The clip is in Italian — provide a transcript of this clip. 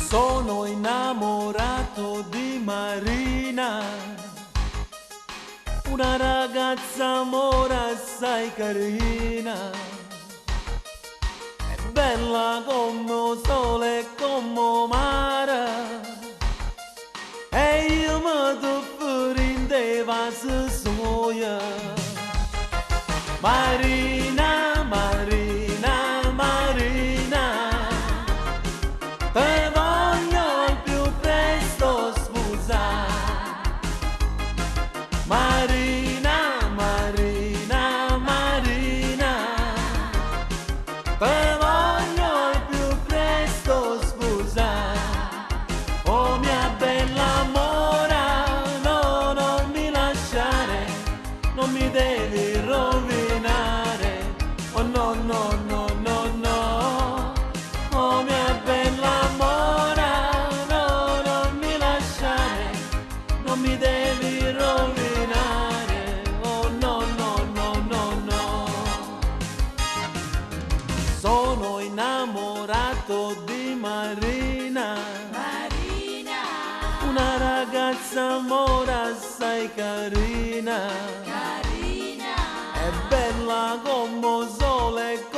Sono innamorato di Marina, una ragazza mora assai carina, è bella come il sole e come il mare, e io mi tuffo in te vasi suoia. Marina, Marina, Marina, te voglio al più presto sposare. Marina, Marina, Marina, te voglio al più presto sposare. Oh mia bella mora, no, non mi lasciare, non mi devi rovinare. Oh no, no, no, no, no. Oh mia bella mora, no, non mi lasciare, non mi devi rovinare. Oh no, no, no, no, no. Sono innamorato di Marina, Marina, una ragazza mora assai carina, carina, è bella come il sole e